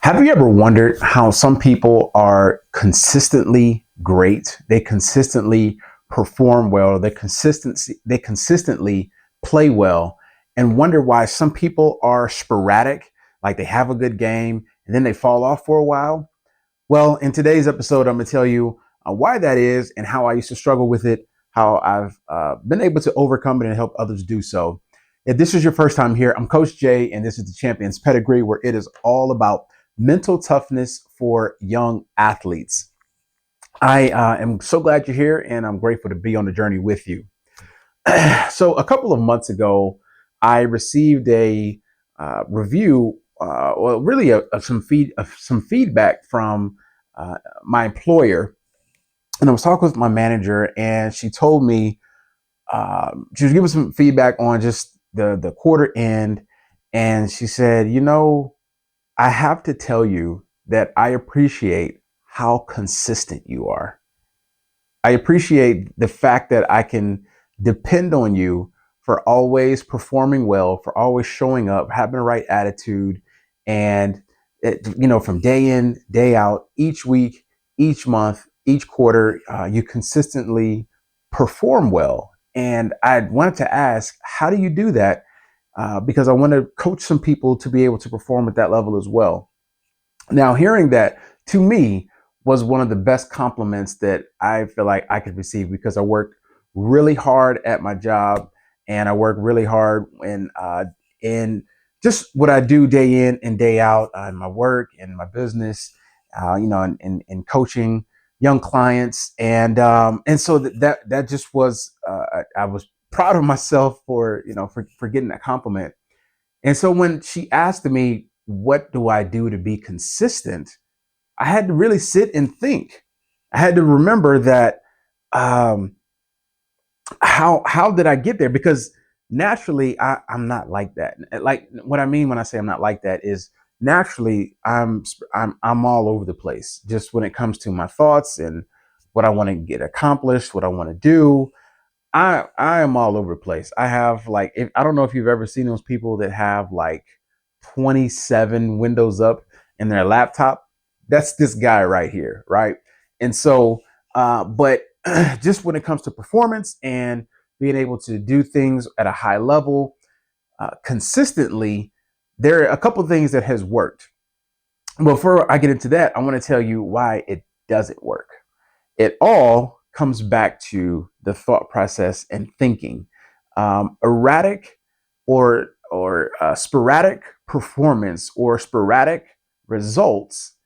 Have you ever wondered how some people are consistently great? They consistently perform well. They consistently play well, and wonder why some people are sporadic, like they have a good game and then they fall off for a while. Well, in today's episode, I'm going to tell you why that is and how I used to struggle with it, how I've been able to overcome it and help others do so. If this is your first time here, I'm Coach Jay, and this is the Champions Pedigree, where it is all about mental toughness for young athletes. I am so glad you're here, and I'm grateful to be on the journey with you. So, a couple of months ago, I received a review, well, really some feedback from my employer, and I was talking with my manager, and she told me she was giving some feedback on just the quarter end, and she said, I have to tell you that I appreciate how consistent you are. I appreciate the fact that I can depend on you for always performing well, for always showing up, having the right attitude, and from day in, day out, each week, each month, each quarter, you consistently perform well. And I wanted to ask, how do you do that? Because I want to coach some people to be able to perform at that level as well. Now, hearing that to me was one of the best compliments that I feel like I could receive, because I worked really hard at my job, and I work really hard in just what I do day in and day out in my work and my business, in coaching young clients, and so that just was I was proud of myself for getting that compliment. And so when she asked me, what do I do to be consistent? I had to really sit and think. I had to remember that um, how did I get there? Because naturally, I'm not like that. Like, what I mean when I say I'm not like that is, naturally I'm all over the place. Just when it comes to my thoughts and what I want to get accomplished, what I want to do, I am all over the place. I have, like, I don't know if you've ever seen those people that have like 27 windows up in their laptop. That's this guy right here, right? And so, but just when it comes to performance and being able to do things at a high level consistently, there are a couple of things that has worked. Before I get into that, I want to tell you why it doesn't work. It all comes back to the thought process and thinking. Erratic or sporadic performance or sporadic results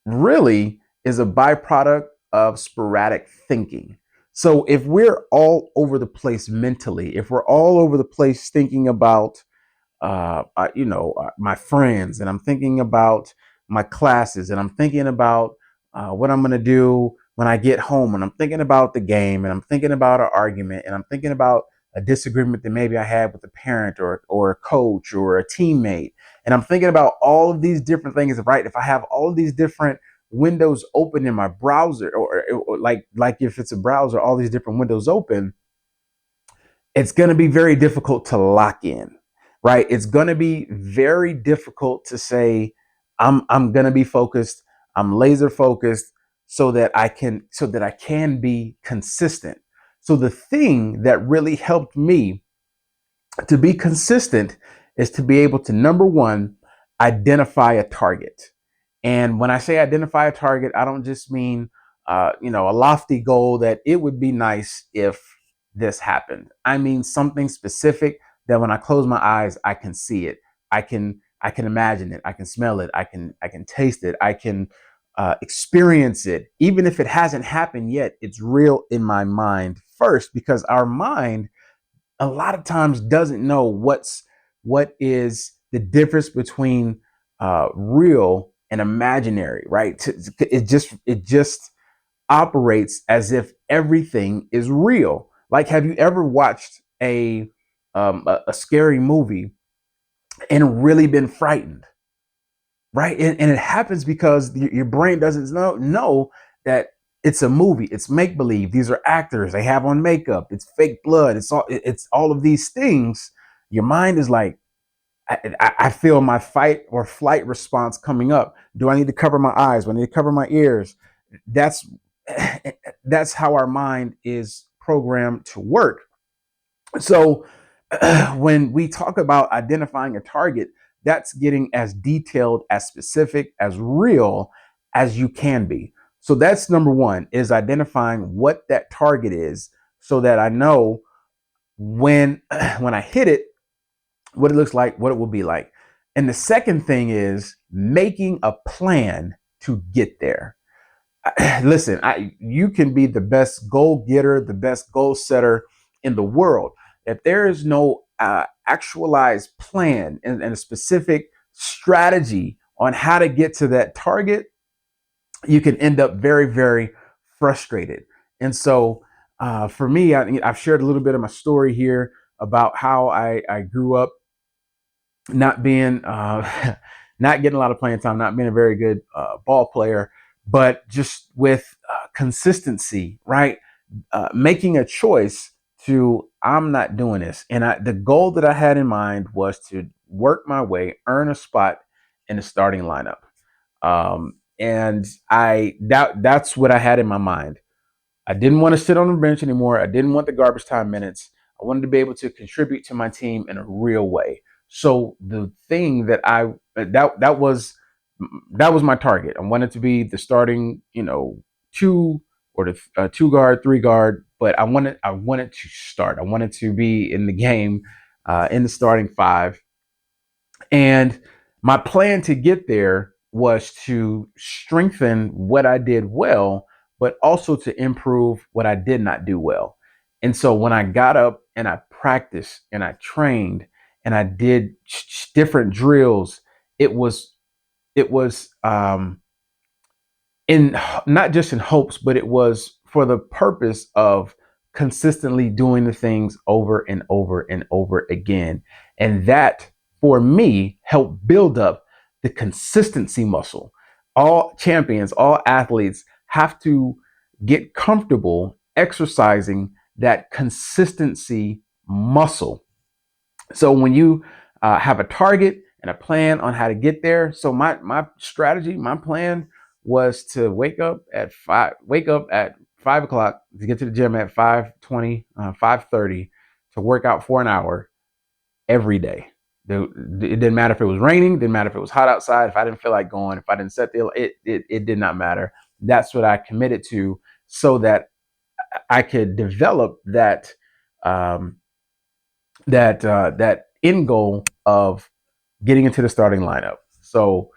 really is a byproduct of sporadic thinking. So if we're all over the place mentally, if we're all over the place thinking about my friends, and I'm thinking about my classes, and I'm thinking about what I'm going to do when I get home, and I'm thinking about the game, and I'm thinking about an argument, and I'm thinking about a disagreement that maybe I had with a parent or a coach or a teammate, and I'm thinking about all of these different things. Right? If I have all of these different windows open in my browser, or like if it's a browser, all these different windows open, it's going to be very difficult to lock in, right? It's going to be very difficult to say, I'm going to be focused, I'm laser focused, so that I can be consistent. So the thing that really helped me to be consistent is to be able to, number one, identify a target. And when I say identify a target, I don't just mean a lofty goal that it would be nice if this happened. I mean something specific that when I close my eyes, I can see it. I can imagine it. I can smell it. I can taste it. I can experience it. Even if it hasn't happened yet, it's real in my mind first, because our mind a lot of times doesn't know what is the difference between real and imaginary, right? It just operates as if everything is real. Like, have you ever watched a scary movie and really been frightened, right? And it happens because your brain doesn't know that it's a movie. It's make believe. These are actors. They have on makeup. It's fake blood. It's all of these things. Your mind is like, I feel my fight or flight response coming up. Do I need to cover my eyes? Do I need to cover my ears? That's that's how our mind is programmed to work. So when we talk about identifying a target, that's getting as detailed, as specific, as real as you can be. So that's number one, is identifying what that target is so that I know when when I hit it, what it looks like, what it will be like. And the second thing is making a plan to get there. Listen, you can be the best goal getter, the best goal setter in the world. If there is no actualized plan and a specific strategy on how to get to that target, you can end up very, very frustrated. And so, for me, I've shared a little bit of my story here about how I grew up not being not getting a lot of playing time, not being a very good ball player, but just with consistency, right? Making a choice to I'm not doing this, and the goal that I had in mind was to work my way, earn a spot in the starting lineup, and that's what I had in my mind. I didn't want to sit on the bench anymore. I didn't want the garbage time minutes. I wanted to be able to contribute to my team in a real way. So the thing that that was my target. I wanted to be the starting, two or the two guard, three guard. But I wanted to start. I wanted to be in the game, in the starting five. And my plan to get there was to strengthen what I did well, but also to improve what I did not do well. And so when I got up and I practiced and I trained and I did different drills, it was in not just in hopes, but it was for the purpose of consistently doing the things over and over and over again. And that for me helped build up the consistency muscle. All champions, all athletes have to get comfortable exercising that consistency muscle. So when you have a target and a plan on how to get there, so my strategy, my plan was to wake up at 5 o'clock to get to the gym at 5:20, 5:30 to work out for an hour every day. It didn't matter if it was raining, didn't matter if it was hot outside, if I didn't feel like going, if I didn't set the it did not matter. That's what I committed to so that I could develop um, that end goal of getting into the starting lineup. So,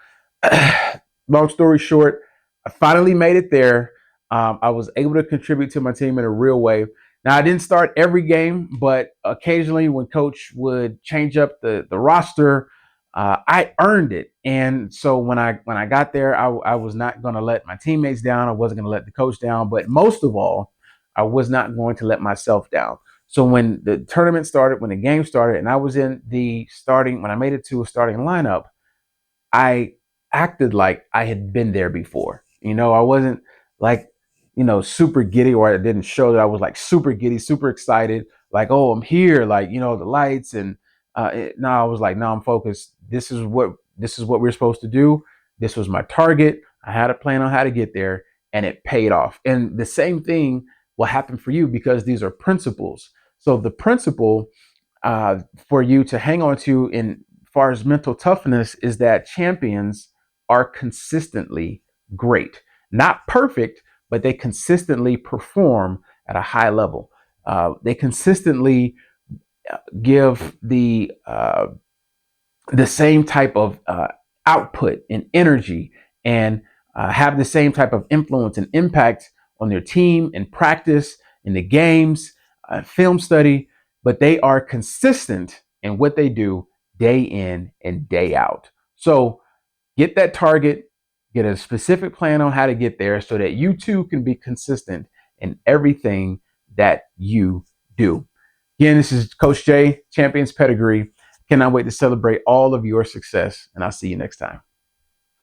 long story short, I finally made it there. I was able to contribute to my team in a real way. Now, I didn't start every game, but occasionally when coach would change up the roster, I earned it. And so when I got there, I was not going to let my teammates down. I wasn't going to let the coach down. But most of all, I was not going to let myself down. So when the tournament started, when the game started, and I was in when I made it to a starting lineup, I acted like I had been there before. I wasn't like, super giddy, or I didn't show that I was like super giddy, super excited, like, oh, I'm here, like, the lights. And no, I was like, no, I'm focused. This is what we're supposed to do. This was my target. I had a plan on how to get there, and it paid off. And the same thing will happen for you because these are principles. So the principle for you to hang on to in far as mental toughness is that champions are consistently great. Not perfect, but they consistently perform at a high level. They consistently give the same type of output and energy, and have the same type of influence and impact on their team and practice in the games, film study, but they are consistent in what they do day in and day out. So get that target, get a specific plan on how to get there so that you too can be consistent in everything that you do. Again, this is Coach Jay, Champions Pedigree. Cannot wait to celebrate all of your success, and I'll see you next time.